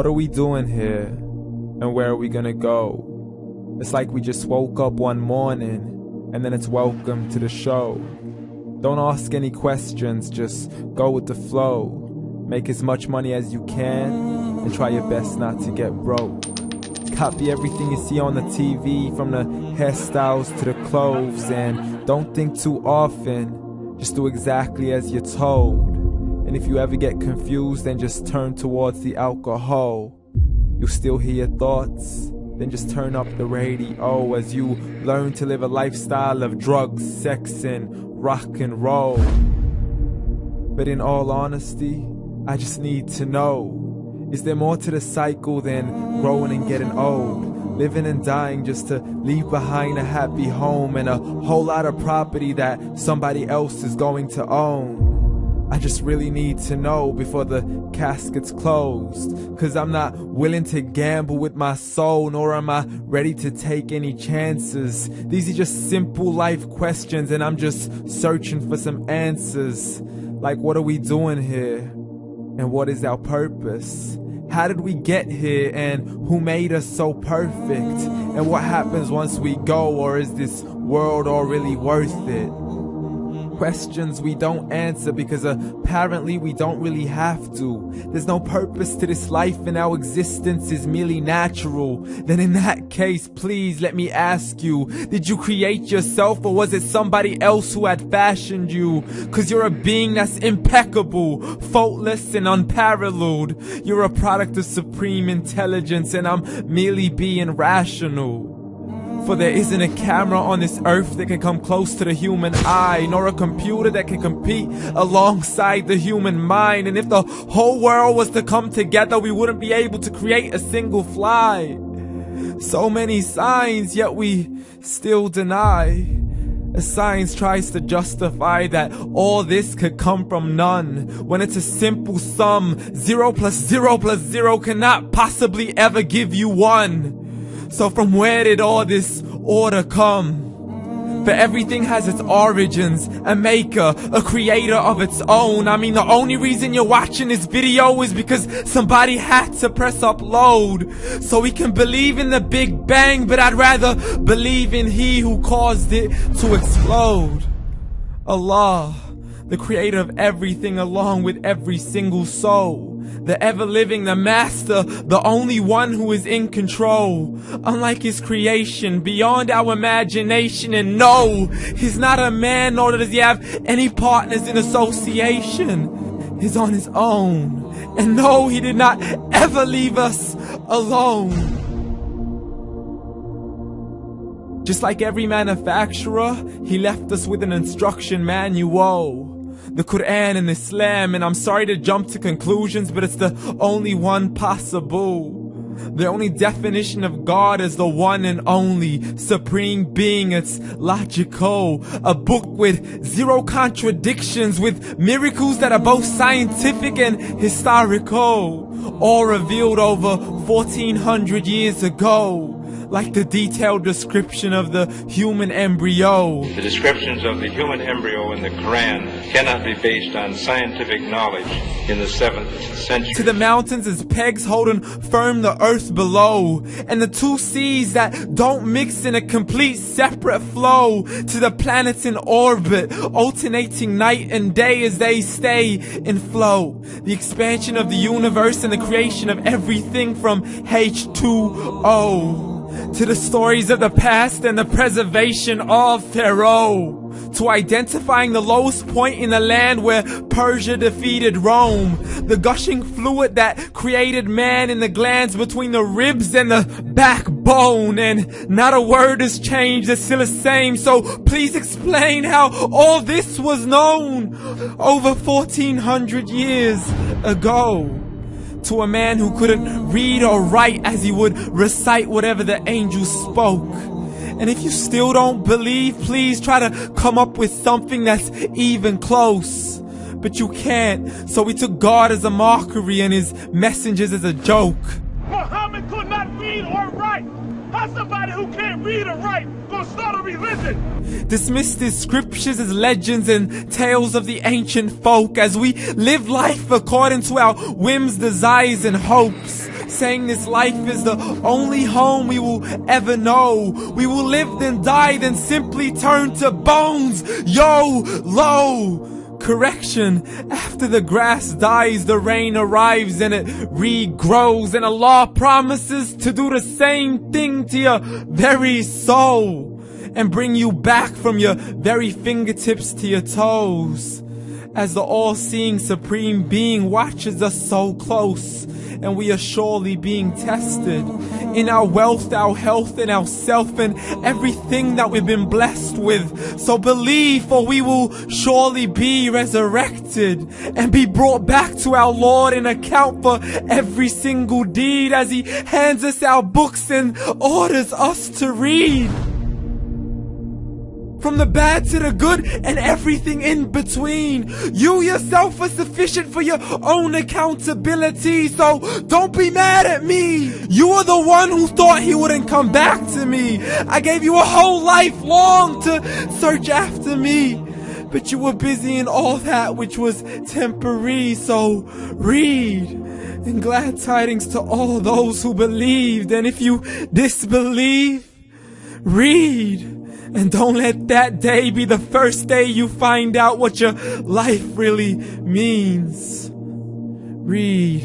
What are we doing here? And where are we gonna go? It's like we just woke up one morning and then it's welcome to the show. Don't ask any questions, just go with the flow. Make as much money as you can and try your best not to get broke. Copy everything you see on the TV, from the hairstyles to the clothes, and don't think too often, just do exactly as you're told. And if you ever get confused, then just turn towards the alcohol. You'll still hear your thoughts, then just turn up the radio as you learn to live a lifestyle of drugs, sex, and rock and roll. But in all honesty, I just need to know, is there more to the cycle than growing and getting old? Living and dying just to leave behind a happy home and a whole lot of property that somebody else is going to own. I just really need to know before the casket's closed, 'cause I'm not willing to gamble with my soul, nor am I ready to take any chances. These are just simple life questions and I'm just searching for some answers. Like, what are we doing here? And what is our purpose? How did we get here, and who made us so perfect? And what happens once we go, or is this world all really worth it? Questions we don't answer because apparently we don't really have to. There's no purpose to this life and our existence is merely natural. Then in that case, please let me ask you, did you create yourself, or was it somebody else who had fashioned you? 'Cause you're a being that's impeccable, faultless and unparalleled. You're a product of supreme intelligence and I'm merely being rational. For there isn't a camera on this earth that can come close to the human eye, nor a computer that can compete alongside the human mind. And if the whole world was to come together, we wouldn't be able to create a single fly. So many signs, yet we still deny. As science tries to justify that all this could come from none, when it's a simple sum. 0 plus 0 plus 0 cannot possibly ever give you 1. So from where did all this order come? For everything has its origins, a maker, a creator of its own. I mean, the only reason you're watching this video is because somebody had to press upload. So we can believe in the Big Bang, but I'd rather believe in He who caused it to explode. Allah, the creator of everything along with every single soul. The ever-living, the master, the only one who is in control. Unlike his creation, beyond our imagination. And no, he's not a man, nor does he have any partners in association. He's on his own. And no, he did not ever leave us alone. Just like every manufacturer, he left us with an instruction manual. The Quran and Islam, and I'm sorry to jump to conclusions, but it's the only one possible. The only definition of God is the one and only supreme being. It's logical, a book with 0 contradictions, with miracles that are both scientific and historical, all revealed over 1400 years ago. Like the detailed description of the human embryo. The descriptions of the human embryo in the Quran cannot be based on scientific knowledge in the 7th century. To the mountains as pegs holding firm the earth below, and the 2 seas that don't mix in a complete separate flow. To the planets in orbit, alternating night and day as they stay in flow. The expansion of the universe and the creation of everything from H2O. To the stories of the past and the preservation of Pharaoh. To identifying the lowest point in the land where Persia defeated Rome. The gushing fluid that created man in the glands between the ribs and the backbone. And not a word has changed, it's still the same. So please explain how all this was known over 1400 years ago. To a man who couldn't read or write as he would recite whatever the angels spoke. And if you still don't believe, please try to come up with something that's even close. But you can't, so we took God as a mockery and his messengers as a joke. Muhammad could not read or write. How's somebody who can't read or write gonna start a religion? Dismissed his scriptures as legends and tales of the ancient folk as we live life according to our whims, desires, and hopes. saying this life is the only home we will ever know. We will live then die, then simply turn to bones. YOLO! Correction, after the grass dies, the rain arrives and it regrows, and Allah promises to do the same thing to your very soul and bring you back from your very fingertips to your toes, as the all-seeing supreme being watches us so close, and we are surely being tested in our wealth, our health, and our self, and everything that we've been blessed with. So believe, for we will surely be resurrected and be brought back to our Lord and account for every single deed, as He hands us our books and orders us to read. From the bad to the good and everything in between. You yourself are sufficient for your own accountability, so don't be mad at me. You are the one who thought He wouldn't come back to me. I gave you a whole life long to search after me, but you were busy in all that which was temporary. So read, and glad tidings to all those who believed. And if you disbelieve, read. And don't let that day be the first day you find out what your life really means. Read.